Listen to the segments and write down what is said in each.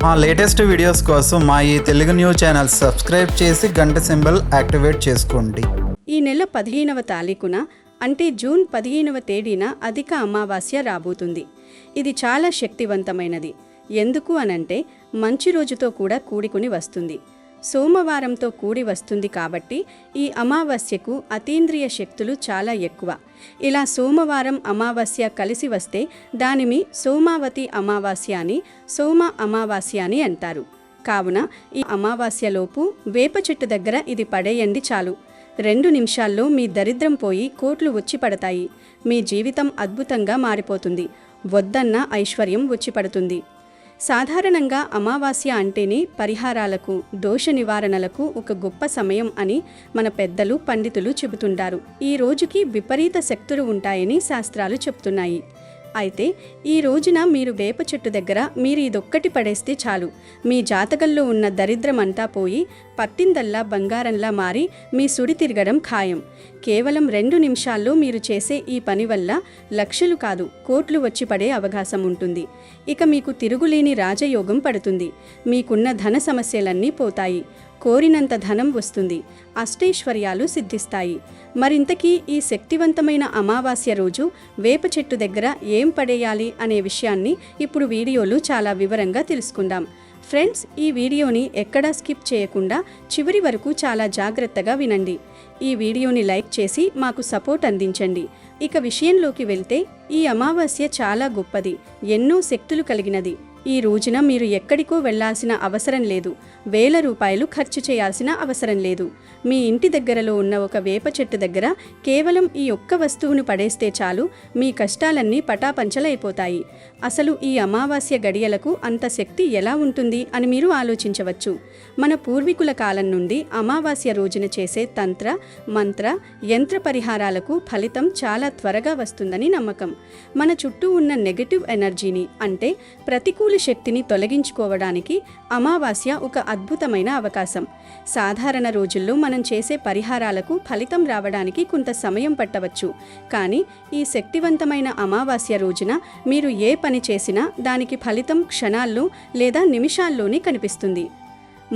మా latest videos కోసం మా ఈ తెలుగు న్యూస్ ఛానల్ సబ్స్క్రైబ్ చేసి గంట సింబల్ యాక్టివేట్ చేసుకోండి. ఈ నెల 15వ తారీఖున అంటే జూన్ 15వ తేదీన అధిక అమావాస్య రాబోతుంది. ఇది చాలా శక్తివంతమైనది. ఎందుకు అనంటే మంచి రోజుతో కూడా కూడుకుని వస్తుంది. సోమవారంతో కూడి వస్తుంది కాబట్టి ఈ అమావాస్యకు అతీంద్రియ శక్తులు చాలా ఎక్కువ. ఇలా సోమవారం అమావాస్య కలిసి వస్తే దానిని సోమావతి అమావాస్య అని, సోమ అమావాస్య అని అంటారు. కావున ఈ అమావాస్యలోపు వేప చెట్టు దగ్గర ఇది పడేయండి చాలు. 2 నిమిషాల్లో మీ దరిద్రం పోయి కోట్లు వచ్చి పడతాయి. మీ జీవితం అద్భుతంగా మారిపోతుంది. వద్దన్న ఐశ్వర్యం వచ్చి పడుతుంది. సాధారణంగా అమావాస్య అంటేనే పరిహారాలకు, దోష నివారణలకు ఒక గొప్ప సమయం అని మన పెద్దలు, పండితులు చెబుతుంటారు. ఈ రోజుకి విపరీత శక్తులు ఉంటాయని శాస్త్రాలు చెప్తున్నాయి. అయితే ఈ రోజున మీరు వేప చెట్టు దగ్గర మీరు ఇదొక్కటి పడేస్తే చాలు. మీ జాతకంలో ఉన్న దరిద్రం అంతా పోయి పట్టిందల్లా బంగారంలా మారి మీ సుడి తిరగడం ఖాయం. కేవలం 2 నిమిషాల్లో మీరు చేసే ఈ పని వల్ల లక్షలు కాదు కోట్లు వచ్చి పడే అవకాశం ఉంటుంది. ఇక మీకు తిరుగులేని రాజయోగం పడుతుంది. మీకున్న ధన సమస్యలన్నీ పోతాయి. కోరినంత ధనం వస్తుంది. అష్టైశ్వర్యాలు సిద్ధిస్తాయి. మరింతకీ ఈ శక్తివంతమైన అమావాస్య రోజు వేప చెట్టు దగ్గర ఏం పడేయాలి అనే విషయాన్ని ఇప్పుడు వీడియోలో చాలా వివరంగా తెలుసుకుందాం. ఫ్రెండ్స్, ఈ వీడియోని ఎక్కడా స్కిప్ చేయకుండా చివరి వరకు చాలా జాగ్రత్తగా వినండి. ఈ వీడియోని లైక్ చేసి మాకు సపోర్ట్ అందించండి. ఇక విషయంలోకి వెళ్తే ఈ అమావాస్య చాలా గొప్పది, ఎన్నో శక్తులు కలిగినది. ఈ రోజున మీరు ఎక్కడికో వెళ్లాల్సిన అవసరం లేదు. వేల రూపాయలు ఖర్చు చేయాల్సిన అవసరం లేదు. మీ ఇంటి దగ్గరలో ఉన్న ఒక వేప చెట్టు దగ్గర కేవలం ఈ ఒక్క వస్తువును పడేస్తే చాలు, మీ కష్టాలన్నీ పటాపంచలైపోతాయి. అసలు ఈ అమావాస్య గడియలకు అంత శక్తి ఎలా ఉంటుంది అని మీరు ఆలోచించవచ్చు. మన పూర్వీకుల కాలం నుండి అమావాస్య రోజున చేసే తంత్ర, మంత్ర, యంత్ర పరిహారాలకు ఫలితం చాలా త్వరగా వస్తుందని నమ్మకం. మన చుట్టూ ఉన్న నెగటివ్ ఎనర్జీని అంటే ప్రతికూల శక్తిని తొలగించుకోవడానికి అమావాస్య ఒక అద్భుతమైన అవకాశం. సాధారణ రోజుల్లో మనం చేసే పరిహారాలకు ఫలితం రావడానికి కొంత సమయం పట్టవచ్చు. కానీ ఈ శక్తివంతమైన అమావాస్య రోజున మీరు ఏ పని చేసినా దానికి ఫలితం క్షణాల్లో లేదా నిమిషాల్లోనే కనిపిస్తుంది.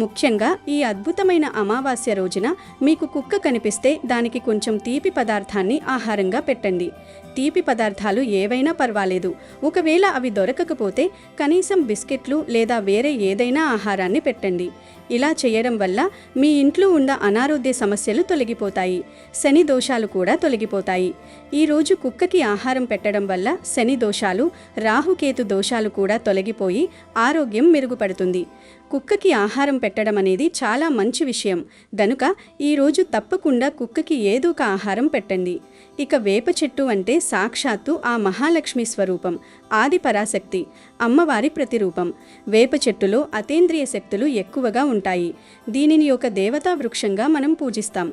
ముఖ్యంగా ఈ అద్భుతమైన అమావాస్య రోజున మీకు కుక్క కనిపిస్తే దానికి కొంచెం తీపి పదార్థాన్ని ఆహారంగా పెట్టండి. తీపి పదార్థాలు ఏవైనా పర్వాలేదు. ఒకవేళ అవి దొరకకపోతే కనీసం బిస్కెట్లు లేదా వేరే ఏదైనా ఆహారాన్ని పెట్టండి. ఇలా చేయడం వల్ల మీ ఇంట్లో ఉన్న అనారోగ్య సమస్యలు తొలగిపోతాయి. శని దోషాలు కూడా తొలగిపోతాయి. ఈరోజు కుక్కకి ఆహారం పెట్టడం వల్ల శని దోషాలు, రాహుకేతు దోషాలు కూడా తొలగిపోయి ఆరోగ్యం మెరుగుపడుతుంది. కుక్కకి ఆహారం పెట్టడం అనేది చాలా మంచి విషయం గనుక ఈరోజు తప్పకుండా కుక్కకి ఏదో ఒక ఆహారం పెట్టండి. ఇక వేప చెట్టు అంటే సాక్షాత్తు ఆ మహాలక్ష్మి స్వరూపం, ఆది పరాశక్తి, అమ్మవారి ప్రతిరూపం. వేప చెట్టులో అతీంద్రియ శక్తులు ఎక్కువగా ఉంటాయి. దీనిని ఒక దేవతా వృక్షంగా మనం పూజిస్తాం.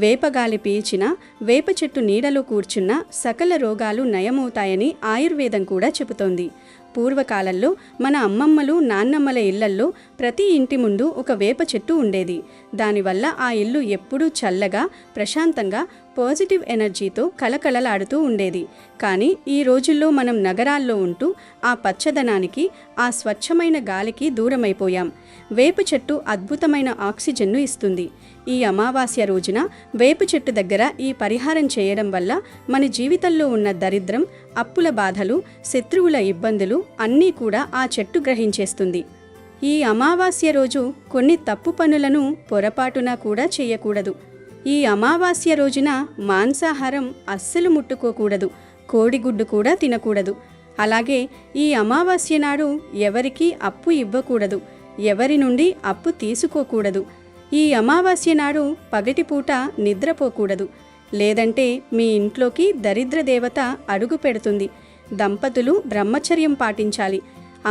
వేపగాలి పీల్చినా, వేప చెట్టు నీడలో కూర్చున్నా సకల రోగాలు నయమవుతాయని ఆయుర్వేదం కూడా చెబుతోంది. పూర్వకాలంలో మన అమ్మమ్మలు, నాన్నమ్మల ఇళ్లల్లో ప్రతి ఇంటి ముందు ఒక వేప చెట్టు ఉండేది. దానివల్ల ఆ ఇల్లు ఎప్పుడూ చల్లగా, ప్రశాంతంగా, పాజిటివ్ ఎనర్జీతో కలకలలాడుతూ ఉండేది. కానీ ఈ రోజుల్లో మనం నగరాల్లో ఉంటూ ఆ పచ్చదనానికి, ఆ స్వచ్ఛమైన గాలికి దూరమైపోయాం. వేప చెట్టు అద్భుతమైన ఆక్సిజన్ను ఇస్తుంది. ఈ అమావాస్య రోజున వేప చెట్టు దగ్గర ఈ పరిహారం చేయడం వల్ల మన జీవితంలో ఉన్న దరిద్రం, అప్పుల బాధలు, శత్రువుల ఇబ్బందులు అన్నీ కూడా ఆ చెట్టు గ్రహించేస్తుంది. ఈ అమావాస్య రోజు కొన్ని తప్పు పనులను పొరపాటున కూడా చేయకూడదు. ఈ అమావాస్య రోజున మాంసాహారం అస్సలు ముట్టుకోకూడదు. కోడిగుడ్డు కూడా తినకూడదు. అలాగే ఈ అమావాస్య నాడు ఎవరికీ అప్పు ఇవ్వకూడదు. ఎవరి నుండి అప్పు తీసుకోకూడదు. ఈ అమావాస్య నాడు పగటిపూట నిద్రపోకూడదు. లేదంటే మీ ఇంట్లోకి దరిద్ర దేవత అడుగు పెడుతుంది. దంపతులు బ్రహ్మచర్యం పాటించాలి.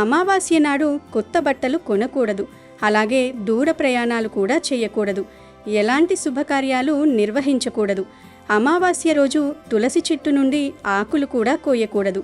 అమావాస్య నాడు కొత్త బట్టలు కొనకూడదు. అలాగే దూర ప్రయాణాలు కూడా చేయకూడదు. ఎలాంటి శుభకార్యాలు నిర్వహించకూడదు. అమావాస్య రోజు తులసి చెట్టు నుండి ఆకులు కూడా కోయకూడదు.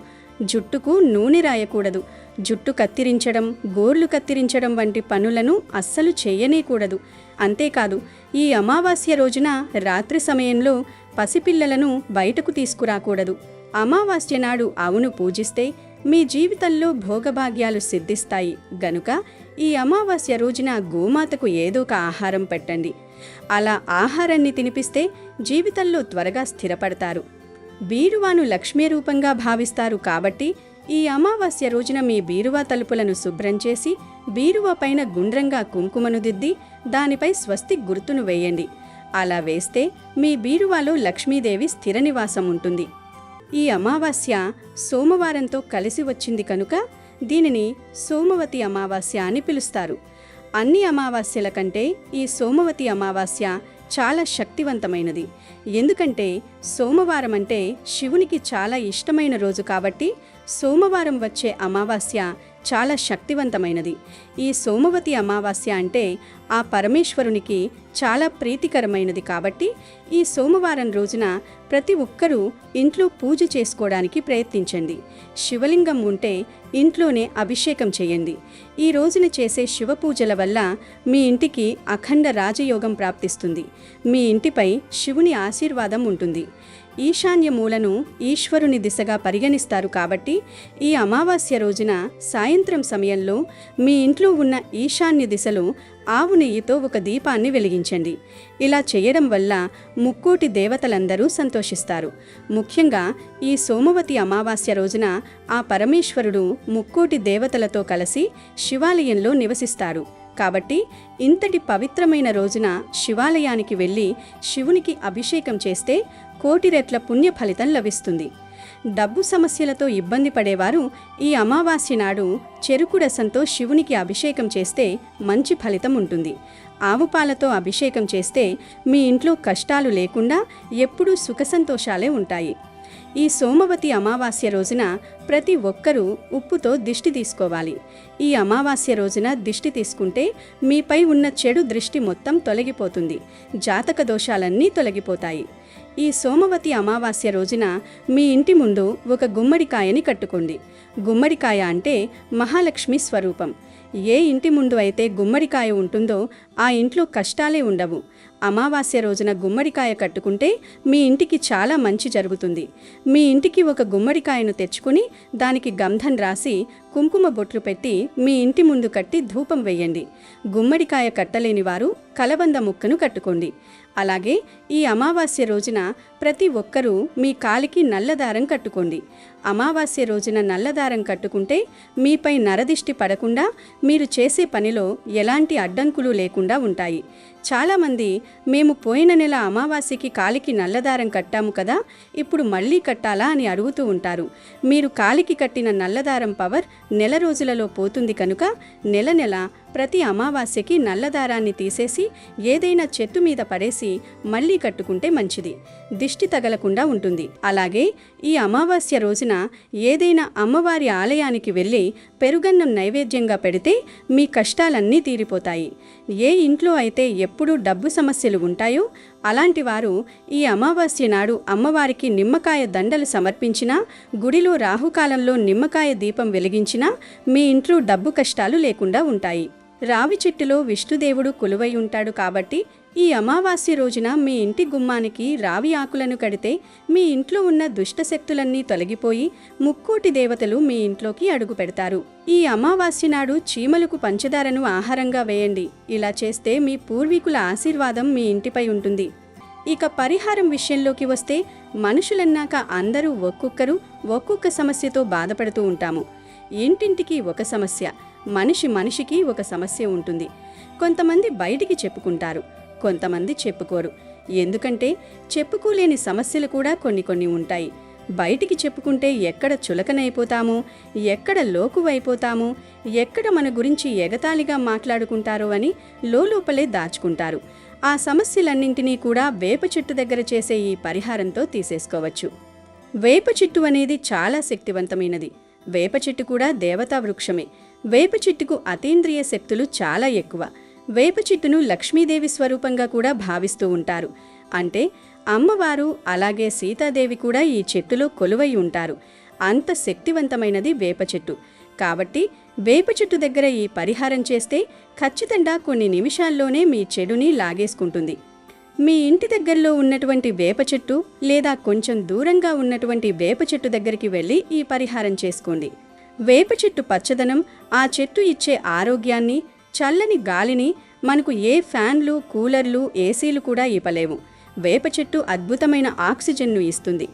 జుట్టుకు నూనె రాయకూడదు. జుట్టు కత్తిరించడం, గోర్లు కత్తిరించడం వంటి పనులను అస్సలు చేయనేకూడదు. అంతేకాదు, ఈ అమావాస్య రోజున రాత్రి సమయంలో పసిపిల్లలను బయటకు తీసుకురాకూడదు. అమావాస్య నాడు ఆవును పూజిస్తే మీ జీవితంలో భోగభాగ్యాలు సిద్ధిస్తాయి గనుక ఈ అమావాస్య రోజున గోమాతకు ఏదో ఒక ఆహారం పెట్టండి. అలా ఆహారాన్ని తినిపిస్తే జీవితంలో త్వరగా స్థిరపడతారు. బీరువాను లక్ష్మీ రూపంగా భావిస్తారు కాబట్టి ఈ అమావాస్య రోజున మీ బీరువా తలుపులను శుభ్రం చేసి బీరువా పైన గుండ్రంగా కుంకుమను దిద్ది దానిపై స్వస్తిక్ గుర్తును వేయండి. అలా వేస్తే మీ బీరువాలో లక్ష్మీదేవి స్థిర నివాసం ఉంటుంది. ఈ అమావాస్య సోమవారంతో కలిసి వచ్చింది కనుక దీనిని సోమవతి అమావాస్య అని పిలుస్తారు. అన్ని అమావాస్యల కంటే ఈ సోమవతి అమావాస్య చాలా శక్తివంతమైనది. ఎందుకంటే సోమవారం అంటే శివునికి చాలా ఇష్టమైన రోజు కాబట్టి సోమవారం వచ్చే అమావాస్య చాలా శక్తివంతమైనది. ఈ సోమవతి అమావాస్య అంటే ఆ పరమేశ్వరునికి చాలా ప్రీతికరమైనది కాబట్టి ఈ సోమవారం రోజున ప్రతి ఒక్కరూ ఇంట్లో పూజ చేసుకోవడానికి ప్రయత్నించండి. శివలింగం ఉంటే ఇంట్లోనే అభిషేకం చేయండి. ఈ రోజున చేసే శివ పూజల వల్ల మీ ఇంటికి అఖండ రాజయోగం ప్రాప్తిస్తుంది. మీ ఇంటిపై శివుని ఆశీర్వాదం ఉంటుంది. ఈశాన్య మూలను ఈశ్వరుని దిశగా పరిగణిస్తారు కాబట్టి ఈ అమావాస్య రోజున సాయంత్రం సమయంలో మీ ఇంట్లో ఉన్న ఈశాన్య దిశలో ఆవు నెయ్యితో ఒక దీపాన్ని వెలిగించండి. ఇలా చేయడం వల్ల ముక్కోటి దేవతలందరూ సంతోషిస్తారు. ముఖ్యంగా ఈ సోమవతి అమావాస్య రోజున ఆ పరమేశ్వరుడు ముక్కోటి దేవతలతో కలిసి శివాలయంలో నివసిస్తారు. కాబట్టి ఇంతటి పవిత్రమైన రోజున శివాలయానికి వెళ్ళి శివునికి అభిషేకం చేస్తే కోటి రెట్ల పుణ్య ఫలితం లభిస్తుంది. డబ్బు సమస్యలతో ఇబ్బంది పడేవారు ఈ అమావాస్య నాడు చెరుకు రసంతో శివునికి అభిషేకం చేస్తే మంచి ఫలితం ఉంటుంది. ఆవు పాలతో అభిషేకం చేస్తే మీ ఇంట్లో కష్టాలు లేకుండా ఎప్పుడూ సుఖ సంతోషాలే ఉంటాయి. ఈ సోమవతి అమావాస్య రోజున ప్రతి ఒక్కరూ ఉప్పుతో దిష్టి తీసుకోవాలి. ఈ అమావాస్య రోజున దిష్టి తీసుకుంటే మీపై ఉన్న చెడు దృష్టి మొత్తం తొలగిపోతుంది. జాతక దోషాలన్నీ తొలగిపోతాయి. ఈ సోమవతి అమావాస్య రోజున మీ ఇంటి ముందు ఒక గుమ్మడికాయని కట్టుకోండి. గుమ్మడికాయ అంటే మహాలక్ష్మి స్వరూపం. ఏ ఇంటి ముందు అయితే గుమ్మడికాయ ఉంటుందో ఆ ఇంట్లో కష్టాలే ఉండవు. అమావాస్య రోజున గుమ్మడికాయ కట్టుకుంటే మీ ఇంటికి చాలా మంచి జరుగుతుంది. మీ ఇంటికి ఒక గుమ్మడికాయను తెచ్చుకుని దానికి గంధం రాసి కుంకుమ బొట్లు పెట్టి మీ ఇంటి ముందు కట్టి ధూపం వేయండి. గుమ్మడికాయ కట్టలేని వారు కలబంద ముక్కను కట్టుకోండి. అలాగే ఈ అమావాస్య రోజున ప్రతి ఒక్కరూ మీ కాలికి నల్లదారం కట్టుకోండి. అమావాస్య రోజున నల్లదారం కట్టుకుంటే మీపై నరదిష్టి పడకుండా మీరు చేసే పనిలో ఎలాంటి అడ్డంకులు లేకుండా ఉంటాయి. చాలామంది మేము పోయిన నెల అమావాస్యకి కాలికి నల్లదారం కట్టాము కదా, ఇప్పుడు మళ్ళీ కట్టాలా అని అడుగుతూ ఉంటారు. మీరు కాలికి కట్టిన నల్లదారం పవర్ నెల రోజులలో పోతుంది కనుక నెల నెల ప్రతి అమావాస్యకి నల్లదారాన్ని తీసేసి ఏదైనా చెట్టు మీద పడేసి మళ్ళీ కట్టుకుంటే మంచిది. దిష్టి తగలకుండా ఉంటుంది. అలాగే ఈ అమావాస్య రోజున ఏదైనా అమ్మవారి ఆలయానికి వెళ్ళి పెరుగన్నం నైవేద్యంగా పెడితే మీ కష్టాలన్నీ తీరిపోతాయి. ఏ ఇంట్లో అయితే ఎప్పుడూ డబ్బు సమస్యలు ఉంటాయో అలాంటి వారు ఈ అమావాస్య నాడు అమ్మవారికి నిమ్మకాయ దండలు సమర్పించినా, గుడిలో రాహుకాలంలో నిమ్మకాయ దీపం వెలిగించినా మీ ఇంట్లో డబ్బు కష్టాలు లేకుండా ఉంటాయి. రావి చెట్టులో విష్ణుదేవుడు కొలువై ఉంటాడు కాబట్టి ఈ అమావాస్య రోజున మీ ఇంటి గుమ్మానికి రావి ఆకులను కడితే మీ ఇంట్లో ఉన్న దుష్టశక్తులన్నీ తొలగిపోయి ముక్కోటి దేవతలు మీ ఇంట్లోకి అడుగు పెడతారు. ఈ అమావాస్య నాడు చీమలకు పంచదారను ఆహారంగా వేయండి. ఇలా చేస్తే మీ పూర్వీకుల ఆశీర్వాదం మీ ఇంటిపై ఉంటుంది. ఇక పరిహారం విషయంలోకి వస్తే మనుషులన్నాక అందరూ ఒక్కొక్క సమస్యతో బాధపడుతూ ఉంటాము. ఇంటింటికి ఒక సమస్య, మనిషికి ఒక సమస్య ఉంటుంది. కొంతమంది బయటికి చెప్పుకుంటారు, కొంతమంది చెప్పుకోరు. ఎందుకంటే చెప్పుకోలేని సమస్యలు కూడా కొన్ని ఉంటాయి. బయటికి చెప్పుకుంటే ఎక్కడ చులకనైపోతామో, ఎక్కడ లోకువైపోతామో, ఎక్కడ మన గురించి ఎగతాళిగా మాట్లాడుకుంటారో అని లోపలే దాచుకుంటారు. ఆ సమస్యలన్నింటినీ కూడా వేప చెట్టు దగ్గర చేసే ఈ పరిహారంతో తీసేసుకోవచ్చు. వేప చెట్టు అనేది చాలా శక్తివంతమైనది. వేప చెట్టు కూడా దేవతా వృక్షమే. వేప చెట్టుకు అతీంద్రియ శక్తులు చాలా ఎక్కువ. వేప చెట్టును లక్ష్మీదేవి స్వరూపంగా కూడా భావిస్తూ ఉంటారు. అంటే అమ్మవారు అలాగే సీతాదేవి కూడా ఈ చెట్టులో కొలువై ఉంటారు. అంత శక్తివంతమైనది వేప చెట్టు. కాబట్టి వేప చెట్టు దగ్గర ఈ పరిహారం చేస్తే ఖచ్చితంగా కొన్ని నిమిషాల్లోనే మీ చెడుని లాగేసుకుంటుంది. మీ ఇంటి దగ్గరలో ఉన్నటువంటి వేప చెట్టు లేదా కొంచెం దూరంగా ఉన్నటువంటి వేప చెట్టు దగ్గరికి వెళ్ళి ఈ పరిహారం చేసుకోండి. వేప చెట్టు పచ్చదనం, ఆ చెట్టు ఇచ్చే ఆరోగ్యాన్ని, చల్లని గాలిని మనకు ఏ ఫ్యాన్లు, కూలర్లు, ఏసీలు కూడా ఇవ్వలేవు. వేప చెట్టు అద్భుతమైన ఆక్సిజన్ను ఇస్తుంది.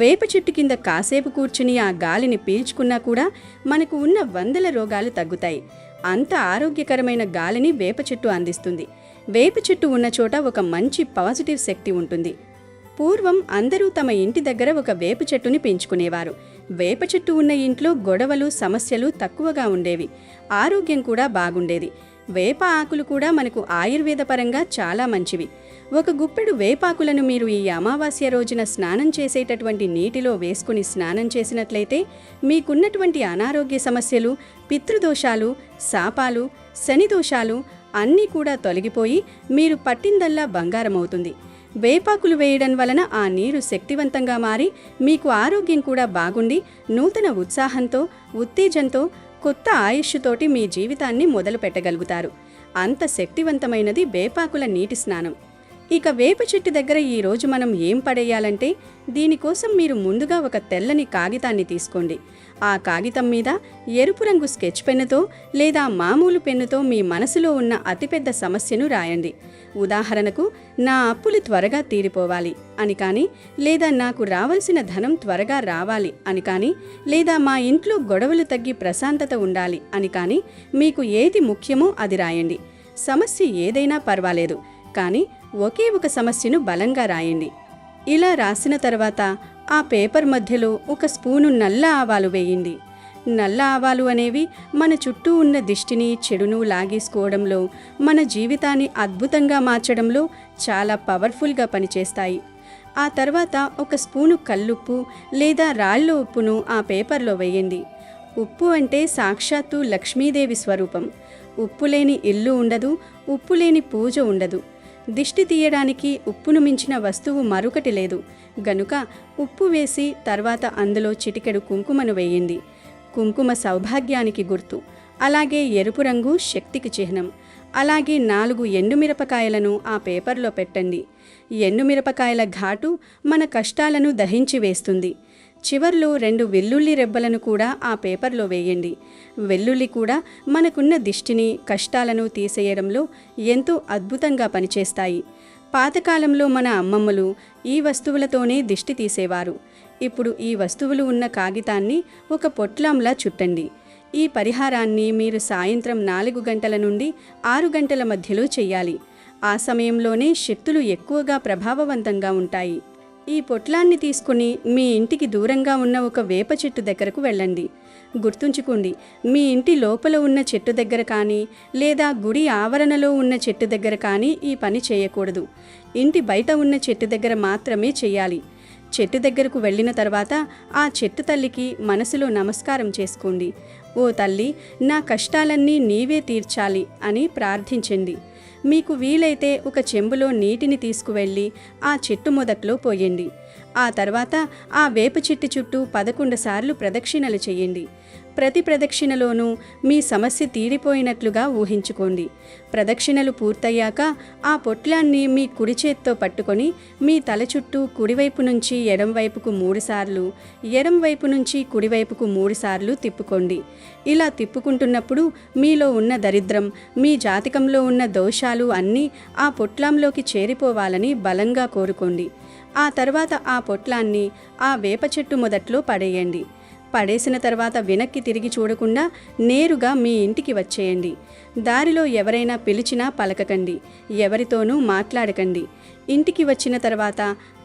వేప చెట్టు కింద కాసేపు కూర్చుని ఆ గాలిని పీల్చుకున్నా కూడా మనకు ఉన్న 100 రోగాలు తగ్గుతాయి. అంత ఆరోగ్యకరమైన గాలిని వేప చెట్టు అందిస్తుంది. వేప చెట్టు ఉన్న చోట ఒక మంచి పాజిటివ్ శక్తి ఉంటుంది. పూర్వం అందరూ తమ ఇంటి దగ్గర ఒక వేప చెట్టుని పెంచుకునేవారు. వేప చెట్టు ఉన్న ఇంట్లో గొడవలు, సమస్యలు తక్కువగా ఉండేవి. ఆరోగ్యం కూడా బాగుండేది. వేప ఆకులు కూడా మనకు ఆయుర్వేద పరంగా చాలా మంచివి. ఒక గుప్పెడు వేపాకులను మీరు ఈ అమావాస్య రోజున స్నానం చేసేటటువంటి నీటిలో వేసుకుని స్నానం చేసినట్లయితే మీకున్నటువంటి అనారోగ్య సమస్యలు, పితృదోషాలు, శాపాలు, శని దోషాలు అన్నీ కూడా తొలగిపోయి మీరు పట్టిందల్లా బంగారమవుతుంది. వేపాకులు వేయడం వలన ఆ నీరు శక్తివంతంగా మారి మీకు ఆరోగ్యం కూడా బాగుండి నూతన ఉత్సాహంతో, ఉత్తేజంతో, కొత్త ఆయుష్తోటి మీ జీవితాన్ని మొదలు పెట్టగలుగుతారు. అంత శక్తివంతమైనది వేపాకుల నీటి స్నానం. ఇక వేప చెట్టు దగ్గర ఈరోజు మనం ఏం పడేయాలంటే, దీనికోసం మీరు ముందుగా ఒక తెల్లని కాగితాన్ని తీసుకోండి. ఆ కాగితం మీద ఎరుపు రంగు స్కెచ్ పెన్నుతో లేదా మామూలు పెన్నుతో మీ మనసులో ఉన్న అతిపెద్ద సమస్యను రాయండి. ఉదాహరణకు, నా అప్పులు త్వరగా తీరిపోవాలి అని కానీ, లేదా నాకు రావాల్సిన ధనం త్వరగా రావాలి అని కానీ, లేదా మా ఇంట్లో గొడవలు తగ్గి ప్రశాంతత ఉండాలి అని కానీ, మీకు ఏది ముఖ్యమో అది రాయండి. సమస్య ఏదైనా పర్వాలేదు, కానీ ఒకే ఒక సమస్యను బలంగా రాయండి. ఇలా రాసిన తర్వాత ఆ పేపర్ మధ్యలో ఒక స్పూను నల్ల ఆవాలు వేయండి. నల్ల ఆవాలు అనేవి మన చుట్టూ ఉన్న దిష్టిని, చెడును లాగేసుకోవడంలో, మన జీవితాన్ని అద్భుతంగా మార్చడంలో చాలా పవర్ఫుల్గా పనిచేస్తాయి. ఆ తర్వాత ఒక స్పూను కల్లుప్పు లేదా రాళ్ళ ఉప్పును ఆ పేపర్లో వేయండి. ఉప్పు అంటే సాక్షాత్తు లక్ష్మీదేవి స్వరూపం. ఉప్పు లేని ఇల్లు ఉండదు, ఉప్పు లేని పూజ ఉండదు. దిష్టి తీయడానికి ఉప్పును మించిన వస్తువు మరొకటి లేదు. గనుక ఉప్పు వేసి తర్వాత అందులో చిటికెడు కుంకుమను వేయండి. కుంకుమ సౌభాగ్యానికి గుర్తు. అలాగే ఎరుపు రంగు శక్తికి చిహ్నం. అలాగే 4 ఎండుమిరపకాయలను ఆ పేపర్లో పెట్టండి. ఎండుమిరపకాయల ఘాటు మన కష్టాలను దహించి వేస్తుంది. చివర్లో 2 వెల్లుల్లి రెబ్బలను కూడా ఆ పేపర్లో వేయండి. వెల్లుల్లి కూడా మనకున్న దిష్టిని, కష్టాలను తీసేయడంలో ఎంతో అద్భుతంగా పనిచేస్తాయి. పాతకాలంలో మన అమ్మమ్మలు ఈ వస్తువులతోనే దిష్టి తీసేవారు. ఇప్పుడు ఈ వస్తువులు ఉన్న కాగితాన్ని ఒక పొట్లంలా చుట్టండి. ఈ పరిహారాన్ని మీరు సాయంత్రం 4 గంటల నుండి 6 గంటల మధ్యలో చెయ్యాలి. ఆ సమయంలోనే శక్తులు ఎక్కువగా ప్రభావవంతంగా ఉంటాయి. ఈ పొట్లాన్ని తీసుకుని మీ ఇంటికి దూరంగా ఉన్న ఒక వేప చెట్టు దగ్గరకు వెళ్ళండి. గుర్తుంచుకోండి, మీ ఇంటి లోపల ఉన్న చెట్టు దగ్గర కానీ, లేదా గుడి ఆవరణలో ఉన్న చెట్టు దగ్గర కానీ ఈ పని చేయకూడదు. ఇంటి బయట ఉన్న చెట్టు దగ్గర మాత్రమే చేయాలి. చెట్టు దగ్గరకు వెళ్ళిన తర్వాత ఆ చెట్టు తల్లికి మనసులో నమస్కారం చేసుకోండి. ఓ తల్లి, నా కష్టాలన్నీ నీవే తీర్చాలి అని ప్రార్థించండి. మీకు వీలైతే ఒక చెంబులో నీటిని తీసుకువెళ్ళి ఆ చెట్టు మొదట్లో పోయండి. ఆ తర్వాత ఆ వేప చెట్టు చుట్టూ 11 సార్లు ప్రదక్షిణలు చేయండి. ప్రతి ప్రదక్షిణలోనూ మీ సమస్య తీరిపోయినట్లుగా ఊహించుకోండి. ప్రదక్షిణలు పూర్తయ్యాక ఆ పొట్లాన్ని మీ కుడి చేత్తో పట్టుకొని మీ తల చుట్టూ కుడివైపు నుంచి ఎడంవైపుకు 3 సార్లు, ఎడంవైపు నుంచి కుడివైపుకు 3 సార్లు తిప్పుకోండి. ఇలా తిప్పుకుంటున్నప్పుడు మీలో ఉన్న దరిద్రం, మీ జాతకంలో ఉన్న దోషాలు అన్నీ ఆ పొట్లంలోకి చేరిపోవాలని బలంగా కోరుకోండి. ఆ తర్వాత ఆ పొట్లాన్ని ఆ వేప చెట్టు మొదట్లో పడేయండి. పడేసిన తర్వాత వెనక్కి తిరిగి చూడకుండా నేరుగా మీ ఇంటికి వచ్చేయండి. దారిలో ఎవరైనా పిలిచినా పలకకండి, ఎవరితోనూ మాట్లాడకండి. ఇంటికి వచ్చిన తర్వాత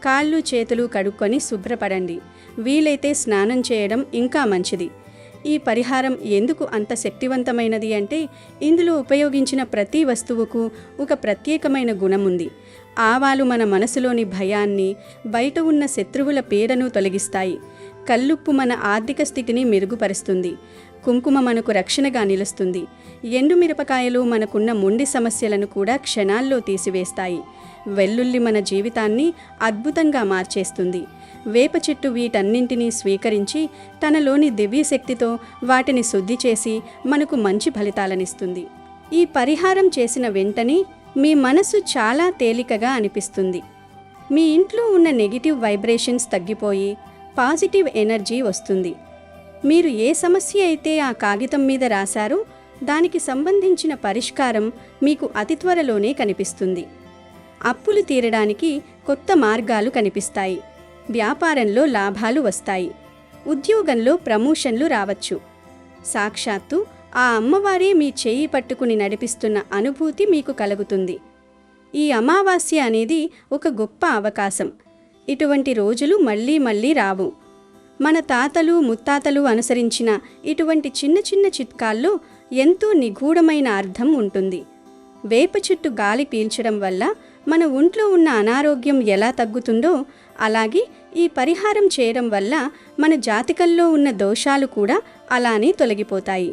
కాళ్ళు చేతులు కడుక్కొని శుభ్రపడండి. వీలైతే స్నానం చేయడం ఇంకా మంచిది. ఈ పరిహారం ఎందుకు అంత శక్తివంతమైనది అంటే, ఇందులో ఉపయోగించిన ప్రతి వస్తువుకు ఒక ప్రత్యేకమైన గుణం ఉంది. ఆవాలు మన మనసులోని భయాన్ని, బయట ఉన్న శత్రువుల పీడను తొలగిస్తాయి. కల్లుప్పు మన ఆర్థిక స్థితిని మెరుగుపరుస్తుంది. కుంకుమ మనకు రక్షణగా నిలుస్తుంది. ఎండుమిరపకాయలు మనకున్న మొండి సమస్యలను కూడా క్షణాల్లో తీసివేస్తాయి. వెల్లుల్లి మన జీవితాన్ని అద్భుతంగా మార్చేస్తుంది. వేప చెట్టు వీటన్నింటినీ స్వీకరించి తనలోని దివ్యశక్తితో వాటిని శుద్ధి చేసి మనకు మంచి ఫలితాలనిస్తుంది. ఈ పరిహారం చేసిన వెంటనే మీ మనసు చాలా తేలికగా అనిపిస్తుంది. మీ ఇంట్లో ఉన్న నెగిటివ్ వైబ్రేషన్స్ తగ్గిపోయి పాజిటివ్ ఎనర్జీ వస్తుంది. మీరు ఏ సమస్య అయితే ఆ కాగితం మీద రాశారో దానికి సంబంధించిన పరిష్కారం మీకు అతి త్వరలోనే కనిపిస్తుంది. అప్పులు తీరడానికి కొత్త మార్గాలు కనిపిస్తాయి. వ్యాపారంలో లాభాలు వస్తాయి. ఉద్యోగంలో ప్రమోషన్లు రావచ్చు. సాక్షాత్తు ఆ అమ్మవారే మీ చేయి పట్టుకుని నడిపిస్తున్న అనుభూతి మీకు కలుగుతుంది. ఈ అమావాస్య అనేది ఒక గొప్ప అవకాశం. ఇటువంటి రోజులు మళ్ళీ మళ్ళీ రావు. మన తాతలు ముత్తాతలు అనుసరించిన ఇటువంటి చిన్న చిన్న చిట్కాల్లో ఎంతో నిగూఢమైన అర్థం ఉంటుంది. వేప చెట్టు గాలి పీల్చడం వల్ల మన ఒంట్లో ఉన్న అనారోగ్యం ఎలా తగ్గుతుందో అలాగే ఈ పరిహారం చేయడం వల్ల మన జాతకంలో ఉన్న దోషాలు కూడా అలానే తొలగిపోతాయి.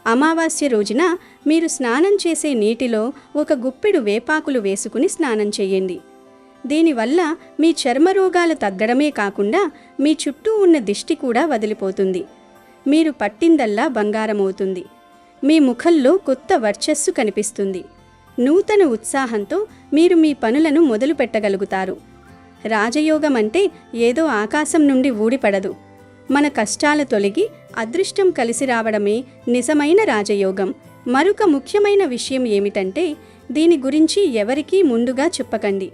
అమావాస్య రోజున మీరు స్నానం చేసే నీటిలో ఒక గుప్పెడు వేపాకులు వేసుకుని స్నానం చేయండి. దీనివల్ల మీ చర్మరోగాలు తగ్గడమే కాకుండా మీ చుట్టూ ఉన్న దిష్టి కూడా వదిలిపోతుంది. మీరు పట్టిందల్లా బంగారమవుతుంది. మీ ముఖంలో కొత్త వర్చస్సు కనిపిస్తుంది. నూతన ఉత్సాహంతో మీరు మీ పనులను మొదలు పెట్టగలుగుతారు. రాజయోగం అంటే ఏదో ఆకాశం నుండి ఊడిపడదు. మన కష్టాలు తొలగి అదృష్టం కలిసి రావడమే నిజమైన రాజయోగం. మరొక ముఖ్యమైన విషయం ఏమిటంటే దీని గురించి ఎవరికీ ముందుగా చెప్పకండి.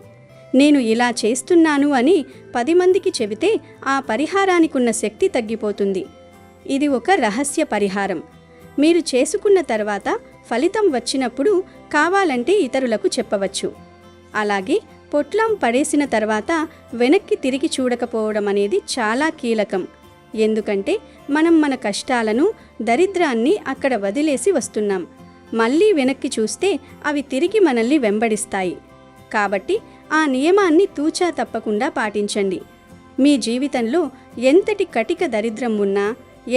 నేను ఇలా చేస్తున్నాను అని 10 మందికి చెబితే ఆ పరిహారానికున్న శక్తి తగ్గిపోతుంది. ఇది ఒక రహస్య పరిహారం. మీరు చేసుకున్న తర్వాత ఫలితం వచ్చినప్పుడు కావాలంటే ఇతరులకు చెప్పవచ్చు. అలాగే పొట్లం పడేసిన తర్వాత వెనక్కి తిరిగి చూడకపోవడం అనేది చాలా కీలకం. ఎందుకంటే మనం మన కష్టాలను దరిద్రాన్ని అక్కడ వదిలేసి వస్తున్నాం. మళ్ళీ వెనక్కి చూస్తే అవి తిరిగి మనల్ని వెంబడిస్తాయి. కాబట్టి ఆ నియమాన్ని తూచా తప్పకుండా పాటించండి. మీ జీవితంలో ఎంతటి కటిక దరిద్రం ఉన్నా,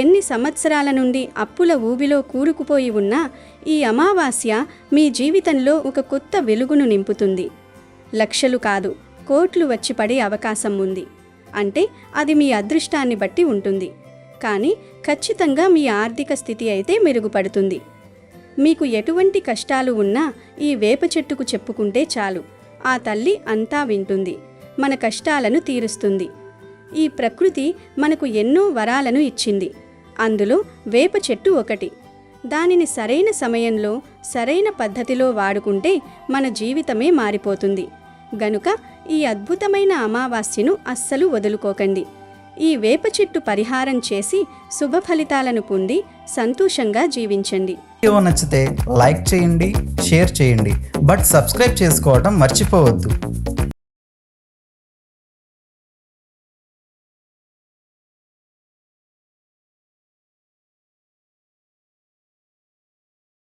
ఎన్ని సంవత్సరాల నుండి అప్పుల ఊబిలో కూరుకుపోయి ఉన్నా ఈ అమావాస్య మీ జీవితంలో ఒక కొత్త వెలుగును నింపుతుంది. లక్షలు కాదు, కోట్లు వచ్చి పడే అవకాశం ఉంది. అంటే అది మీ అదృష్టాన్ని బట్టి ఉంటుంది. కానీ ఖచ్చితంగా మీ ఆర్థిక స్థితి అయితే మెరుగుపడుతుంది. మీకు ఎటువంటి కష్టాలు ఉన్నా ఈ వేప చెట్టుకు చెప్పుకుంటే చాలు. ఆ తల్లి అంతా వింటుంది, మన కష్టాలను తీరుస్తుంది. ఈ ప్రకృతి మనకు ఎన్నో వరాలను ఇచ్చింది. అందులో వేప చెట్టు ఒకటి. దానిని సరైన సమయంలో సరైన పద్ధతిలో వాడుకుంటే మన జీవితమే మారిపోతుంది. గనుక ఈ అద్భుతమైన అమావాస్యను అస్సలు వదులుకోకండి. ఈ వేప చెట్టు పరిహారం చేసి శుభ ఫలితాలను పొంది సంతోషంగా జీవించండి. వీడియో నచ్చితే లైక్ చేయండి, షేర్ చేయండి, బట్ సబ్స్క్రైబ్ చేసుకోవడం మర్చిపోవద్దు.